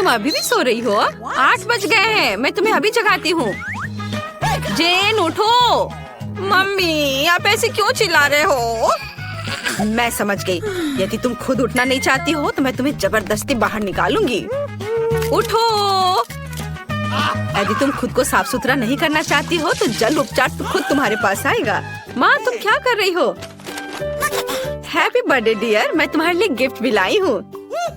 तुम अभी भी सो रही हो? 8 बज गए हैं। मैं तुम्हें अभी जगाती हूँ। जेन उठो। मम्मी आप ऐसे क्यों चिल्ला रहे हो? मैं समझ गई। यदि तुम खुद उठना नहीं चाहती हो तो मैं तुम्हें जबरदस्ती बाहर निकालूंगी। उठो। यदि तुम खुद को साफ सुथरा नहीं करना चाहती हो तो जल उपचार तो खुद तुम्हारे पास आएगा। माँ तुम क्या कर रही हो? हैप्पी बर्थडे डियर, मैं तुम्हारे लिए गिफ्ट भी लाई हूँ।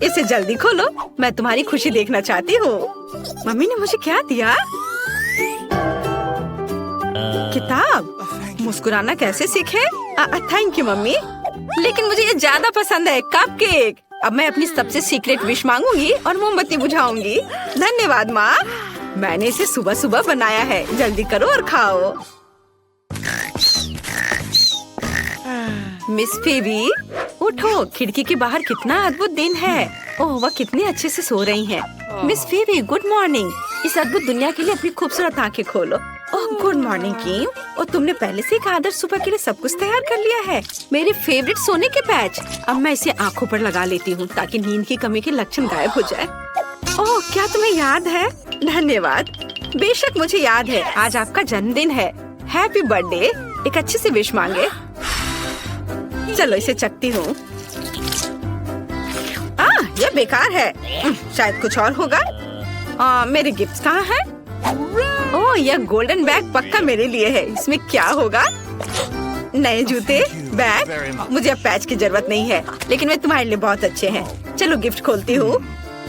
इसे जल्दी खोलो, मैं तुम्हारी खुशी देखना चाहती हूँ। मम्मी ने मुझे क्या दिया? किताब। मुस्कुराना कैसे सीखे? थैंक यू मम्मी, लेकिन मुझे ये ज्यादा पसंद है, कपकेक। अब मैं अपनी सबसे सीक्रेट विश मांगूंगी और मोमबत्ती बुझाऊंगी। धन्यवाद माँ, मैंने इसे सुबह सुबह बनाया है। जल्दी करो और खाओ। मिस फेबी उठो, खिड़की के बाहर कितना अद्भुत दिन है। ओह वह कितनी अच्छे से सो रही हैं। Miss फेबी good morning. इस अद्भुत दुनिया के लिए अपनी खूबसूरत आंखें खोलो। ओह गुड मॉर्निंग किम। और तुमने पहले से एक आदर्श सुबह के लिए सब कुछ तैयार कर लिया है। मेरे फेवरेट सोने के पैच। अब मैं इसे आंखों पर लगा लेती हूँ ताकि नींद की कमी के लक्षण गायब हो जाए। ओह क्या तुम्हें याद है? धन्यवाद। बेशक मुझे याद है, आज आपका जन्मदिन है। Happy birthday. एक अच्छी सी विश मांगे। चलो इसे चखती हूँ। ये बेकार है। शायद कुछ और होगा। मेरे गिफ्ट्स कहाँ हैं? ओह यह गोल्डन बैग पक्का मेरे लिए है। इसमें क्या होगा? नए जूते, बैग। मुझे अब पैच की जरूरत नहीं है, लेकिन वे तुम्हारे लिए बहुत अच्छे हैं। चलो गिफ्ट खोलती हूँ।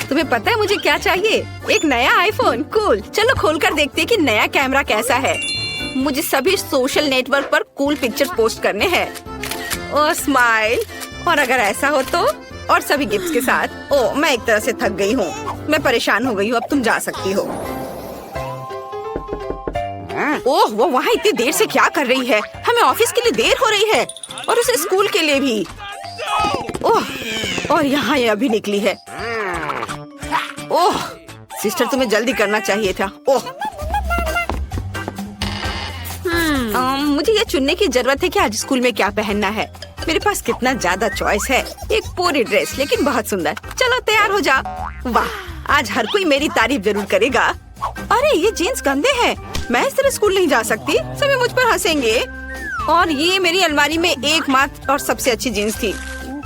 तुम्हें पता है मुझे क्या चाहिए? एक नया आईफोन। कूल। चलो खोलकर देखते हैं कि नया कैमरा कैसा है। मुझे सभी सोशल नेटवर्क पर कूल पिक्चर पोस्ट करने हैं। ओह स्माइल। और अगर ऐसा हो तो? और सभी गिफ्ट्स के साथ। ओह मैं एक तरह से थक गई हूँ। मैं परेशान हो गई हूँ। अब तुम जा सकती हो। ओह वो वहाँ इतनी देर से क्या कर रही है? हमें ऑफिस के लिए देर हो रही है और उसे स्कूल के लिए भी। ओह और यहाँ ये अभी निकली है। ओह सिस्टर तुम्हें जल्दी करना चाहिए था। ओह मुझे ये चुनने की जरूरत है कि आज स्कूल में क्या पहनना है। मेरे पास कितना ज्यादा चॉइस है। एक पूरी ड्रेस, लेकिन बहुत सुंदर। चलो तैयार हो जाओ। वाह आज हर कोई मेरी तारीफ जरूर करेगा। अरे ये जीन्स गंदे हैं। मैं इस तरह स्कूल नहीं जा सकती। सभी मुझ पर हंसेंगे। और ये मेरी अलमारी में एकमात्र और सबसे अच्छी जीन्स थी।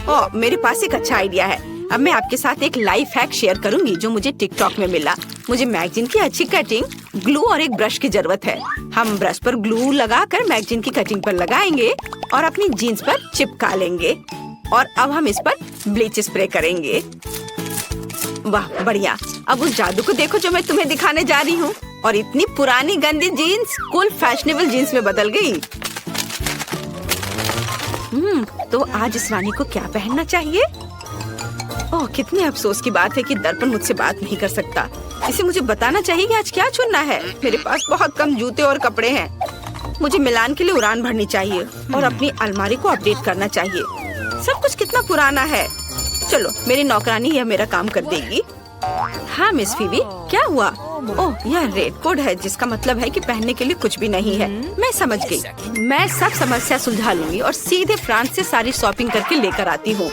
ओह मेरे पास एक अच्छा आइडिया है। अब मैं आपके साथ एक लाइफ हैक शेयर करूंगी जो मुझे टिकटॉक में मिला। मुझे मैगजीन की अच्छी कटिंग, ग्लू और एक ब्रश की जरूरत है। हम ब्रश पर ग्लू लगाकर मैगजीन की कटिंग पर लगाएंगे और अपनी जीन्स पर चिपका लेंगे। और अब हम इस पर ब्लीच स्प्रे करेंगे। वाह बढ़िया। अब उस जादू को देखो जो मैं तुम्हें दिखाने जा रही हूँ। और इतनी पुरानी गंदी जीन्स कूल फैशनेबल जीन्स में बदल गई। तो आज इस रानी को क्या पहनना चाहिए? ओह कितनी अफसोस की बात है कि दर्पण मुझसे बात नहीं कर सकता। इसे मुझे बताना चाहिए कि आज क्या चुनना है। मेरे पास बहुत कम जूते और कपड़े हैं। मुझे मिलान के लिए उड़ान भरनी चाहिए और अपनी अलमारी को अपडेट करना चाहिए। सब कुछ कितना पुराना है। चलो मेरी नौकरानी यह मेरा काम कर देगी। हाँ मिस फीबी क्या हुआ? ओह यह रेड कोड है, जिसका मतलब है कि पहनने के लिए कुछ भी नहीं है। मैं समझ गई। मैं सब समस्या सुलझा लूंगी और सीधे फ्रांस से सारी शॉपिंग करके लेकर आती हूँ।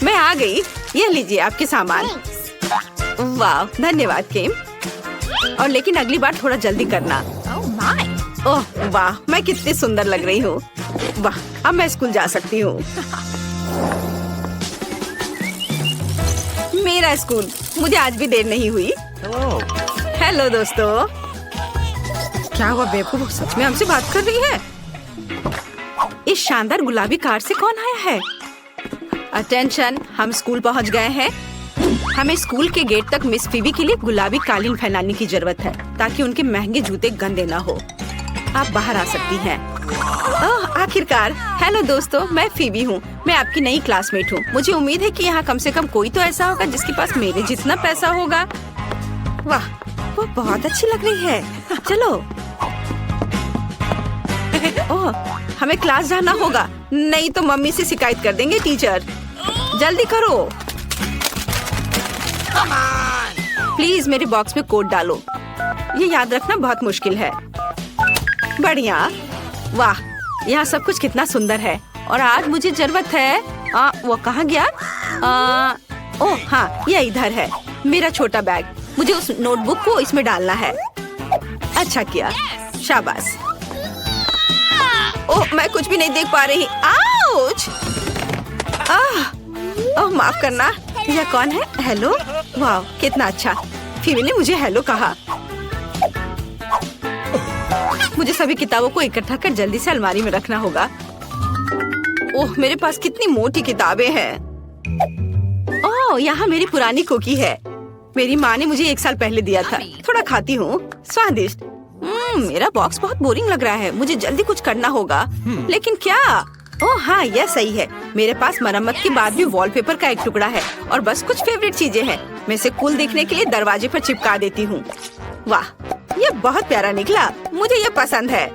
मैं आ गई। ये लीजिए आपके सामान। वाह धन्यवाद किम। और लेकिन अगली बार थोड़ा जल्दी करना। ओह वाह मैं कितनी सुंदर लग रही हूँ। वाह अब मैं स्कूल जा सकती हूँ। मेरा स्कूल। मुझे आज भी देर नहीं हुई। हेलो दोस्तों। क्या हुआ बेवकूफ सच में हमसे बात कर रही है? इस शानदार गुलाबी कार से कौन आया है? अटेंशन हम स्कूल पहुंच गए हैं। हमें स्कूल के गेट तक मिस फीबी के लिए गुलाबी कालीन फैलाने की जरूरत है ताकि उनके महंगे जूते गंदे ना हो। आप बाहर आ सकती हैं। ओह आखिरकार। हेलो दोस्तों मैं फीबी हूँ। मैं आपकी नई क्लासमेट हूँ। मुझे उम्मीद है कि यहाँ कम से कम कोई तो ऐसा होगा जिसके पास मेरे जितना पैसा होगा। वाह वो बहुत अच्छी लग रही है। चलो। ओह हमें क्लास जाना होगा, नहीं तो मम्मी से शिकायत कर देंगे टीचर। जल्दी करो। प्लीज मेरे बॉक्स में कोड डालो। ये याद रखना बहुत मुश्किल है। बढ़िया। वाह यहाँ सब कुछ कितना सुंदर है। और आज मुझे जरूरत है। वो कहाँ गया? ओह हाँ ये इधर है। मेरा छोटा बैग। मुझे उस नोटबुक को इसमें डालना है। अच्छा किया, शाबाश। ओह, मैं कुछ भी नहीं देख पा रही। आउच! ओह, माफ करना। यह कौन है? हेलो। वाह, कितना अच्छा। फीवी ने मुझे हेलो कहा। मुझे सभी किताबों को इकट्ठा कर जल्दी से अलमारी में रखना होगा। ओह, मेरे पास कितनी मोटी किताबें हैं। ओह, यहाँ मेरी पुरानी कुकी है। मेरी माँ ने मुझे 1 साल पहले दिया था। थोड़ा खाती हूँ। स्वादिष्ट। मेरा बॉक्स बहुत बोरिंग लग रहा है। मुझे जल्दी कुछ करना होगा। लेकिन क्या? ओह हाँ, यह सही है। मेरे पास मरम्मत के बाद भी वॉलपेपर का एक टुकड़ा है और बस कुछ फेवरेट चीजें हैं। मैं इसे कूल दिखने के लिए दरवाजे पर चिपका देती हूँ। वाह, ये बहुत प्यारा निकला। मुझे ये पसंद है।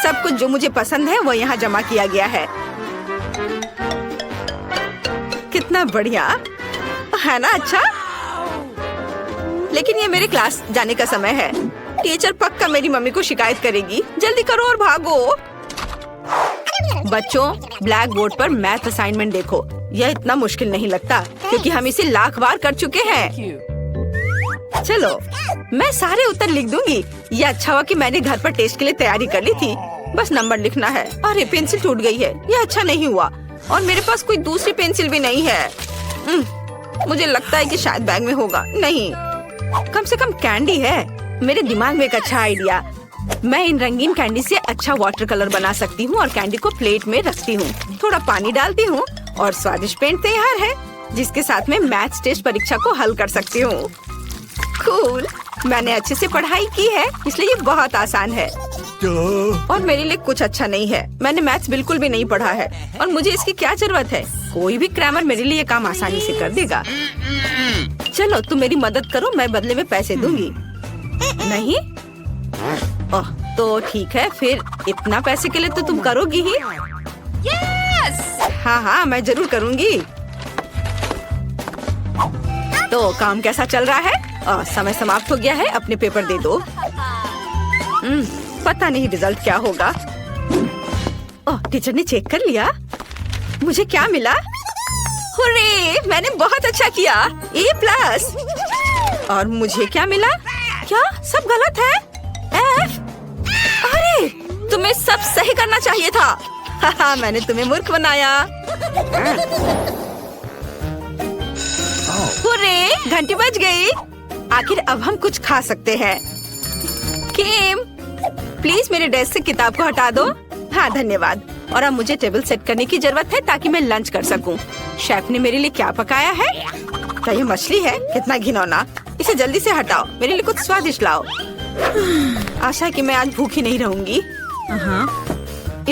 सब कुछ जो मुझे पसंद है वो यहाँ जमा किया गया है। कितना बढ़िया है ना? अच्छा, लेकिन ये मेरे क्लास जाने का समय है। टीचर पक्का मेरी मम्मी को शिकायत करेगी। जल्दी करो और भागो। बच्चों, ब्लैक बोर्ड पर मैथ असाइनमेंट देखो। यह इतना मुश्किल नहीं लगता क्योंकि हम इसे लाख बार कर चुके हैं। चलो, मैं सारे उत्तर लिख दूंगी। ये अच्छा हुआ कि मैंने घर पर टेस्ट के लिए तैयारी कर ली थी। बस नंबर लिखना है। अरे, पेंसिल टूट गई है। यह अच्छा नहीं हुआ और मेरे पास कोई दूसरी पेंसिल भी नहीं है। मुझे लगता है कि शायद बैग में होगा। नहीं, कम से कम कैंडी है। मेरे दिमाग में एक अच्छा आइडिया। मैं इन रंगीन कैंडी से अच्छा वाटर कलर बना सकती हूँ और कैंडी को प्लेट में रखती हूँ। थोड़ा पानी डालती हूँ और स्वादिष्ट पेंट तैयार है, जिसके साथ मैं मैथ्स टेस्ट परीक्षा को हल कर सकती हूँ। कूल। मैंने अच्छे से पढ़ाई की है, इसलिए ये बहुत आसान है। और मेरे लिए कुछ अच्छा नहीं है। मैंने मैथ्स बिल्कुल भी नहीं पढ़ा है और मुझे इसकी क्या जरूरत है। कोई भी क्रैमर मेरे लिए काम आसानी से कर देगा। चलो, तुम मेरी मदद करो, मैं बदले में पैसे दूंगी। नहीं? ओह, तो ठीक है, फिर इतना पैसे के लिए तो तुम करोगी ही। हाँ हाँ, मैं जरूर करूंगी। तो काम कैसा चल रहा है? समय समाप्त हो गया है। अपने पेपर दे दो। पता नहीं रिजल्ट क्या होगा। ओह, टीचर ने चेक कर लिया। मुझे क्या मिला? हुर्रे, मैंने बहुत अच्छा किया। A+। और मुझे क्या मिला? क्या सब गलत है? F। अरे, तुम्हें सब सही करना चाहिए था। हाँ, मैंने तुम्हें मूर्ख बनाया। हुर्रे, घंटी बज गई। आखिर अब हम कुछ खा सकते हैं। किम, प्लीज मेरे डेस्क से किताब को हटा दो। हाँ, धन्यवाद। और अब मुझे टेबल सेट करने की जरूरत है ताकि मैं लंच कर सकूं। शेफ ने मेरे लिए क्या पकाया है? क्या ये मछली है? कितना घिनौना। इसे जल्दी से हटाओ। मेरे लिए कुछ स्वादिष्ट लाओ। आशा है कि मैं आज भूखी नहीं रहूंगी।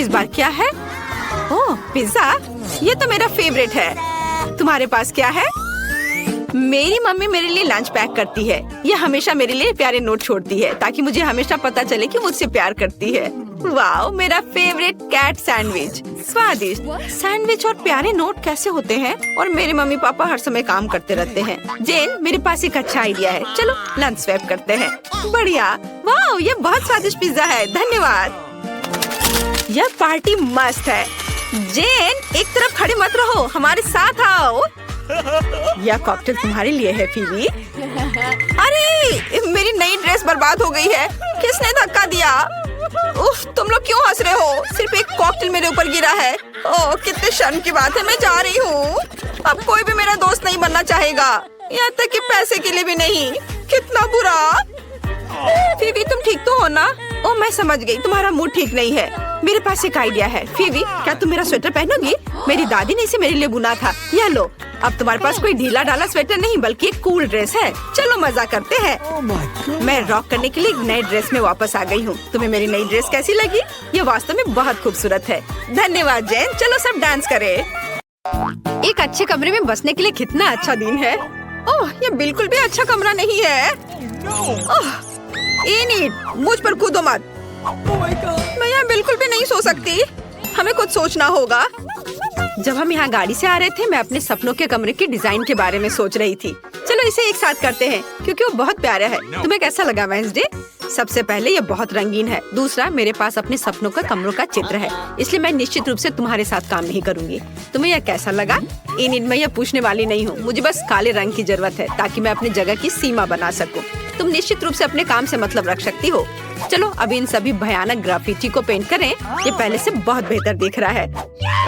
इस बार क्या है? ओह, पिज्जा। ये तो मेरा फेवरेट है। तुम्हारे पास क्या है? मेरी मम्मी मेरे लिए लंच पैक करती है। यह हमेशा मेरे लिए प्यारे नोट छोड़ती है ताकि मुझे हमेशा पता चले कि मुझसे प्यार करती है। वाओ, मेरा फेवरेट कैट सैंडविच। स्वादिष्ट। सैंडविच और प्यारे नोट कैसे होते हैं? और मेरे मम्मी पापा हर समय काम करते रहते हैं। जेन, मेरे पास एक अच्छा आइडिया है। चलो लंच स्वैप करते हैं। बढ़िया। वाओ, ये बहुत स्वादिष्ट पिज्जा है। धन्यवाद। यह पार्टी मस्त है। जेन, एक तरफ खड़े मत रहो, हमारे साथ आओ। यह कॉकटेल तुम्हारे लिए है, फीवी। अरे, मेरी नई ड्रेस बर्बाद हो गई है। किसने धक्का दिया? उफ, तुम लोग क्यों हंस रहे हो? सिर्फ एक कॉकटेल मेरे ऊपर गिरा है। ओह, कितने शर्म की बात है। मैं जा रही हूँ। अब कोई भी मेरा दोस्त नहीं बनना चाहेगा, यहाँ तक कि पैसे के लिए भी नहीं। कितना बुरा। फीवी, तुम ठीक तो हो ना? ओह, मैं समझ गई, तुम्हारा मूड ठीक नहीं है। मेरे पास एक आइडिया है। फीवी, क्या तुम मेरा स्वेटर पहनोगी? मेरी दादी ने इसे मेरे लिए बुना था। यह लो। अब तुम्हारे पास कोई ढीला ढाला स्वेटर नहीं बल्कि एक कूल ड्रेस है। चलो मजा करते हैं। मैं रॉक करने के लिए एक नई ड्रेस में वापस आ गई हूँ। तुम्हें मेरी नई ड्रेस कैसी लगी? ये वास्तव में बहुत खूबसूरत है। धन्यवाद जेन। चलो सब डांस करें। एक अच्छे कमरे में बसने के लिए कितना अच्छा दिन है। ओह, ये बिल्कुल भी अच्छा कमरा नहीं है। ओह, एनीट, मुझ पर कूदो मत। मैं यहाँ बिल्कुल भी नहीं सो सकती। हमें कुछ सोचना होगा। जब हम यहाँ गाड़ी से आ रहे थे, मैं अपने सपनों के कमरे के डिजाइन के बारे में सोच रही थी। चलो चलो इसे एक साथ करते हैं क्योंकि वो बहुत प्यारा है। तुम्हें कैसा लगा वेंसडे? सबसे पहले ये बहुत रंगीन है। दूसरा, मेरे पास अपने सपनों का कमरों का चित्र है, इसलिए मैं निश्चित रूप से तुम्हारे साथ काम नहीं करूंगी। तुम्हें यह कैसा लगा? मैं यह पूछने वाली नहीं हूँ, मुझे बस काले रंग की जरूरत है ताकि मैं अपनी जगह की सीमा बना सकूँ। तुम निश्चित रूप से अपने काम से मतलब रख सकती हो। चलो अब इन सभी भयानक ग्राफिटी को पेंट करें। ये पहले से बहुत बेहतर दिख रहा है।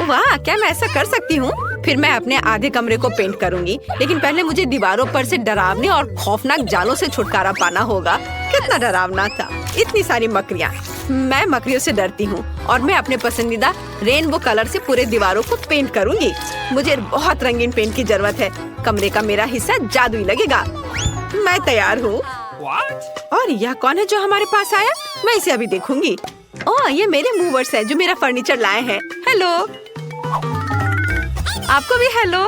वाह, क्या मैं ऐसा कर सकती हूँ? फिर मैं अपने आधे कमरे को पेंट करूंगी, लेकिन पहले मुझे दीवारों पर से डरावने और खौफनाक जालों से छुटकारा पाना होगा। कितना डरावना था, इतनी सारी मकड़ियाँ। मैं मकड़ियों से डरती हूँ और मैं अपने पसंदीदा रेनबो कलर से पूरे दीवारों को पेंट करूंगी। मुझे बहुत रंगीन पेंट की जरूरत है। कमरे का मेरा हिस्सा जादुई लगेगा। मैं तैयार हूँ। और यह कौन है जो हमारे पास आया? मैं इसे अभी देखूंगी। ओह, ये मेरे मूवर्स हैं जो मेरा फर्नीचर लाए हैं। हेलो, आपको भी हेलो।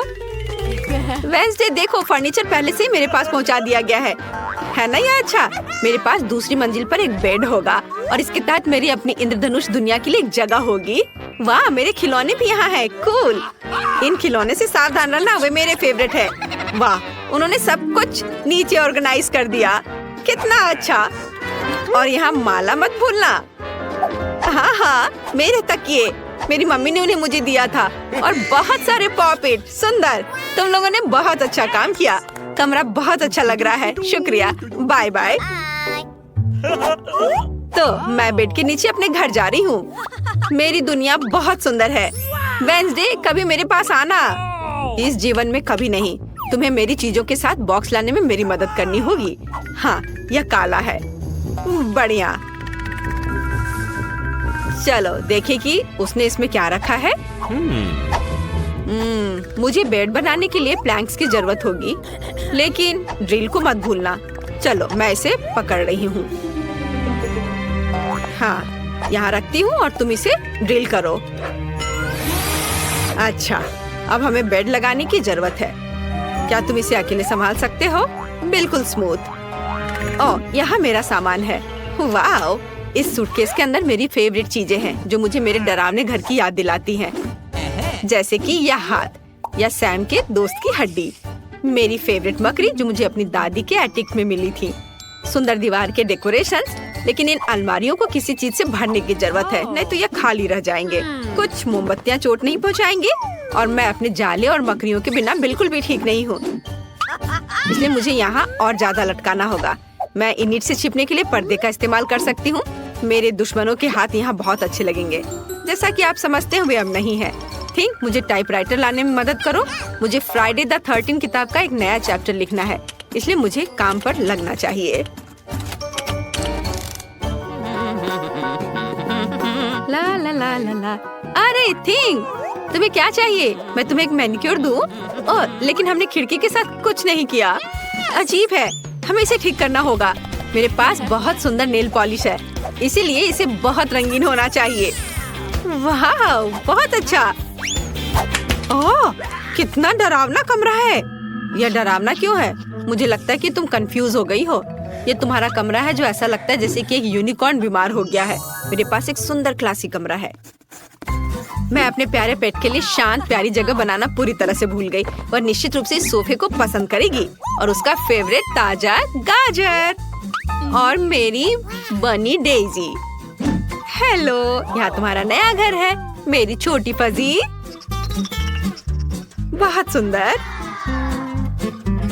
वेंसडे, देखो फर्नीचर पहले से ही मेरे पास पहुंचा दिया गया है ना? ये अच्छा। मेरे पास दूसरी मंजिल पर एक बेड होगा और इसके तहत मेरी अपनी इंद्रधनुष दुनिया के लिए एक जगह होगी। वाह, मेरे खिलौने भी यहाँ है। कूल। इन खिलौने से सावधान रहना, वे मेरे फेवरेट है। वाह, उन्होंने सब कुछ नीचे ऑर्गेनाइज कर दिया। कितना अच्छा। और यहाँ माला मत भूलना। हाँ, मेरे तकिए मेरी मम्मी ने उन्हें मुझे दिया था और बहुत सारे पॉपेट। सुंदर, तुम लोगों ने बहुत अच्छा काम किया। कमरा बहुत अच्छा लग रहा है। शुक्रिया, बाय बाय। तो मैं बेड के नीचे अपने घर जा रही हूँ। मेरी दुनिया बहुत सुंदर है। वेंसडे, कभी मेरे पास आना। इस जीवन में कभी नहीं। तुम्हें मेरी चीजों के साथ बॉक्स लाने में मेरी मदद करनी होगी। हाँ, यह काला है। बढ़िया। चलो देखें कि उसने इसमें क्या रखा है। मुझे बेड बनाने के लिए प्लैंक्स की जरूरत होगी, लेकिन ड्रिल को मत भूलना। चलो मैं इसे पकड़ रही हूँ। हाँ, यहाँ रखती हूँ और तुम इसे ड्रिल करो। अच्छा, अब हमें बेड लगाने की जरूरत है। क्या तुम इसे अकेले संभाल सकते हो? बिल्कुल स्मूथ। ओह, यहाँ मेरा सामान है। वाह, इस सूटकेस के अंदर मेरी फेवरेट चीजें हैं जो मुझे मेरे डरावने घर की याद दिलाती हैं। जैसे कि यह हाथ या सैम के दोस्त की हड्डी, मेरी फेवरेट मकड़ी जो मुझे अपनी दादी के एटिक में मिली थी, सुंदर दीवार के डेकोरेशंस। लेकिन इन अलमारियों को किसी चीज से भरने की जरूरत है, नहीं तो ये खाली रह जाएंगे। कुछ मोमबत्तियाँ चोट नहीं पहुँचाएंगी और मैं अपने जाले और मकड़ियों के बिना बिल्कुल भी ठीक नहीं हूँ, इसलिए मुझे यहाँ और ज्यादा लटकाना होगा। मैं इनिट से छिपने के लिए पर्दे का इस्तेमाल कर सकती हूँ। मेरे दुश्मनों के हाथ यहाँ बहुत अच्छे लगेंगे। जैसा कि आप समझते हैं वे अब नहीं है। थिंक, मुझे टाइपराइटर लाने में मदद करो। मुझे फ्राइडे द 13 किताब का एक नया चैप्टर लिखना है, इसलिए मुझे काम पर लगना चाहिए। ला ला ला ला ला। अरे थिंक, तुम्हें क्या चाहिए? मैं तुम्हें एक मैनिक्योर दूं? ओह, लेकिन हमने खिड़की के साथ कुछ नहीं किया। अजीब है, हमें इसे ठीक करना होगा। मेरे पास बहुत सुंदर नेल पॉलिश है, इसीलिए इसे बहुत रंगीन होना चाहिए। वाह, बहुत अच्छा। ओह, कितना डरावना कमरा है। यह डरावना क्यों है? मुझे लगता है कि तुम कंफ्यूज हो गई हो। ये तुम्हारा कमरा है जो ऐसा लगता है जैसे कि एक यूनिकॉर्न बीमार हो गया है। मेरे पास एक सुंदर क्लासिक कमरा है। मैं अपने प्यारे पेट के लिए शांत प्यारी जगह बनाना पूरी तरह से भूल गई। वह निश्चित रूप से इस सोफे को पसंद करेगी और उसका फेवरेट ताजा गाजर और मेरी बनी डेजी। हेलो, यहाँ तुम्हारा नया घर है, मेरी छोटी फजी। बहुत सुंदर।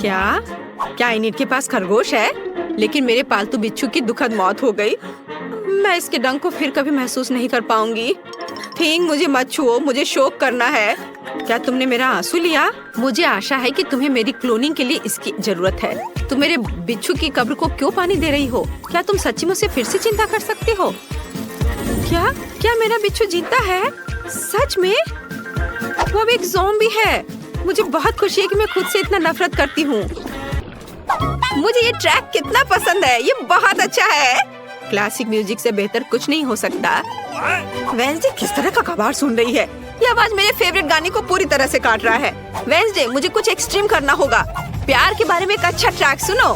क्या इनिट के पास खरगोश है? लेकिन मेरे पालतू बिच्छू की दुखद मौत हो गई। मैं इसके डंक को फिर कभी महसूस नहीं कर पाऊंगी। थिंक, मुझे मत छुओ, मुझे शोक करना है। क्या तुमने मेरा आंसू लिया? मुझे आशा है कि तुम्हें मेरी क्लोनिंग के लिए इसकी जरूरत है। तुम मेरे बिच्छू की कब्र को क्यों पानी दे रही हो? क्या तुम सच्ची मुझसे फिर से चिंता कर सकते हो? क्या मेरा बिच्छू जीता है? सच में? वो भी एक ज़ॉम्बी है। मुझे बहुत खुशी है कि मैं खुद से इतना नफरत करती हूँ। मुझे ये ट्रैक कितना पसंद है, ये बहुत अच्छा है। क्लासिक म्यूजिक से बेहतर कुछ नहीं हो सकता। वेंसडे किस तरह का कबाड़ सुन रही है? ये आवाज मेरे फेवरेट गाने को पूरी तरह से काट रहा है। वेंसडे, मुझे कुछ एक्सट्रीम करना होगा। प्यार के बारे में एक अच्छा ट्रैक सुनो।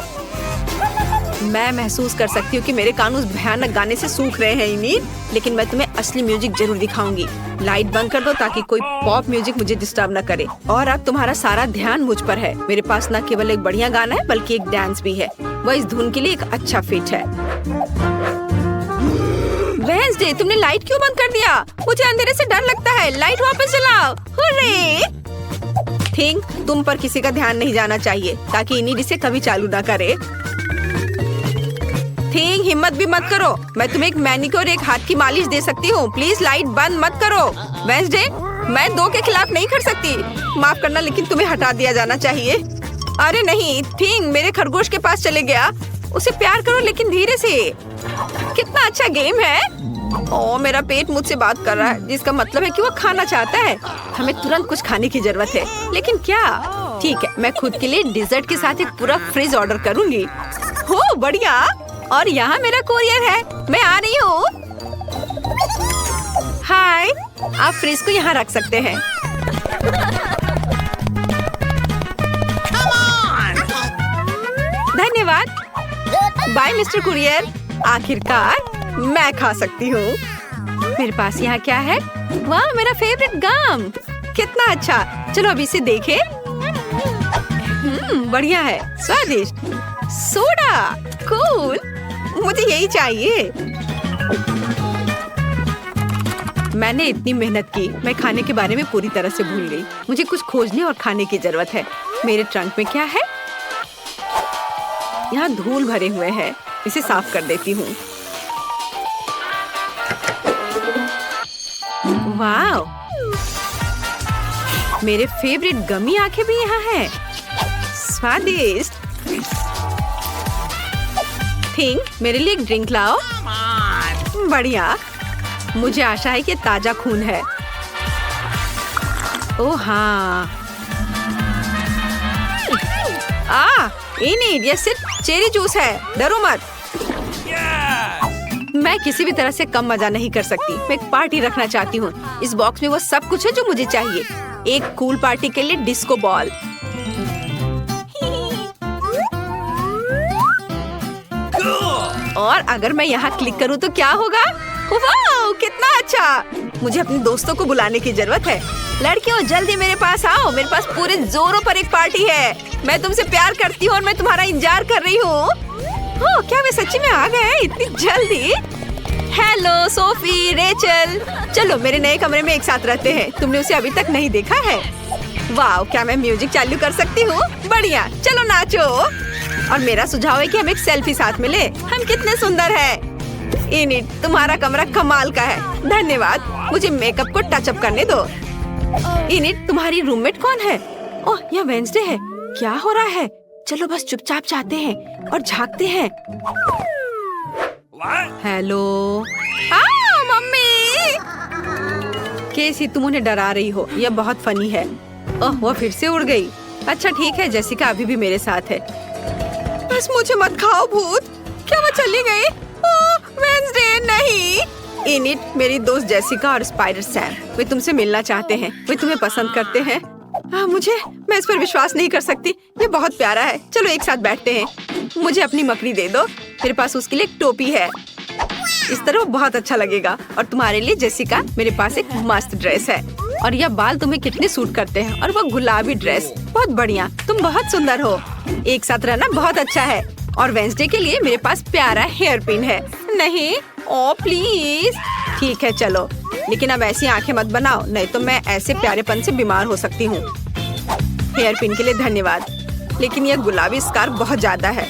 मैं महसूस कर सकती हूँ कि मेरे कान उस भयानक गाने से सूख रहे हैं इनीड, लेकिन मैं तुम्हें असली म्यूजिक जरूर दिखाऊंगी। लाइट बंद कर दो ताकि कोई पॉप म्यूजिक मुझे डिस्टर्ब न करे। और अब तुम्हारा सारा ध्यान मुझ पर है। मेरे पास न केवल एक बढ़िया गाना है बल्कि एक डांस भी है। वह इस धुन के लिए एक अच्छा फिट है। वेडनेसडे, तुमने लाइट क्यों बंद कर दिया? मुझे अंधेरे से डर लगता है। लाइट वापस जलाओ। हुर्रे! थिंक, तुम पर किसी का ध्यान नहीं जाना चाहिए ताकि इनीड इसे कभी चालू ना करे। थिंक, हिम्मत भी मत करो। मैं तुम्हें एक मैनिक्योर और एक हाथ की मालिश दे सकती हूँ। प्लीज लाइट बंद मत करो। वेडनेसडे, मैं 2 के खिलाफ नहीं कर सकती। माफ करना, लेकिन तुम्हें हटा दिया जाना चाहिए। अरे नहीं, थिंक मेरे खरगोश के पास चले गया। उसे प्यार करो लेकिन धीरे से। कितना अच्छा गेम है। ओ, मेरा पेट मुझसे बात कर रहा है, जिसका मतलब है कि वो खाना चाहता है। हमें तुरंत कुछ खाने की जरूरत है, लेकिन क्या? ठीक है, मैं खुद के लिए डिजर्ट के साथ एक पूरा फ्रिज ऑर्डर करूंगी। हो बढ़िया। और यहाँ मेरा कोरियर है, मैं आ रही हूँ। हाय, आप फ्रिज को यहाँ रख सकते हैं। धन्यवाद। Bye Mr courier. आखिरकार मैं खा सकती हूँ। मेरे पास यहाँ क्या है? वाह, मेरा फेवरेट गम। कितना अच्छा। चलो अब इसे देखें। बढ़िया है, स्वादिष्ट। Soda, cool. मुझे यही चाहिए। मैंने इतनी मेहनत की, मैं खाने के बारे में पूरी तरह से भूल गई। मुझे कुछ खोजने और खाने की जरूरत है। मेरे ट्रंक में क्या है? यहाँ धूल भरे हुए हैं। इसे साफ कर देती हूँ। वाव, मेरे फेवरेट गमी आंखें भी यहाँ हैं। स्वादिष्ट। थिंक, मेरे लिए एक ड्रिंक लाओ। बढ़िया। मुझे आशा है कि ताजा खून है। ओह हाँ। इनीड, ये सिर्फ चेरी जूस है। डरो मत। मैं किसी भी तरह से कम मजा नहीं कर सकती। मैं एक पार्टी रखना चाहती हूँ। इस बॉक्स में वो सब कुछ है जो मुझे चाहिए। एक कूल पार्टी के लिए डिस्को बॉल, और अगर मैं यहाँ क्लिक करूँ तो क्या होगा? वाह, कितना अच्छा। मुझे अपने दोस्तों को बुलाने की जरूरत है। लड़कियों, जल्दी मेरे पास आओ। मेरे पास पूरे जोरों पर एक पार्टी है। मैं तुमसे प्यार करती हूँ और मैं तुम्हारा इंतजार कर रही हूँ। क्या वे सच्ची में आ गए इतनी जल्दी? हेलो सोफी, रेचल, चलो मेरे नए कमरे में एक साथ रहते हैं। तुमने उसे अभी तक नहीं देखा है? वाह, क्या मैं म्यूजिक चालू कर सकती हूँ? बढ़िया, चलो नाचो। और मेरा सुझाव है कि हम एक सेल्फी साथ मिले। हम कितने सुंदर हैं। इनीड, तुम्हारा कमरा कमाल का है। धन्यवाद। मुझे मेकअप को टचअप करने दो। इनीड, तुम्हारी रूममेट कौन है? ओह, यह वेडनेसडे है। क्या हो रहा है? चलो बस चुपचाप जाते हैं और झांकते हैं। हेलो। मम्मी। केसी, तुम उन्हें डरा रही हो। यह बहुत फनी है। ओह, वो फिर से उड़ गई। अच्छा ठीक है, जेसिका अभी भी मेरे साथ है। बस मुझे मत खाओ भूत। क्या वो चली गई? वेडनेसडे नहीं। इनीड, मेरी दोस्त जेसिका और स्पाइडर सैम, वे तुमसे मिलना चाहते हैं। वे तुम्हें पसंद करते हैं। मैं इस पर विश्वास नहीं कर सकती। ये बहुत प्यारा है। चलो एक साथ बैठते हैं। मुझे अपनी मकड़ी दे दो। मेरे पास उसके लिए एक टोपी है। इस तरह वो बहुत अच्छा लगेगा। और तुम्हारे लिए जेसिका, मेरे पास एक मस्त ड्रेस है। और यह बाल तुम्हें कितने सूट करते हैं। और वो गुलाबी ड्रेस, बहुत बढ़िया। तुम बहुत सुंदर हो। एक साथ रहना बहुत अच्छा है। और वेडनेसडे के लिए मेरे पास प्यारा हेयर पिन है। नहीं, ओ प्लीज। ठीक है चलो, लेकिन अब ऐसी आंखें मत बनाओ, नहीं तो मैं ऐसे प्यारेपन से बीमार हो सकती हूँ। हेयर पिन के लिए धन्यवाद, लेकिन यह गुलाबी स्कार्फ बहुत ज्यादा है।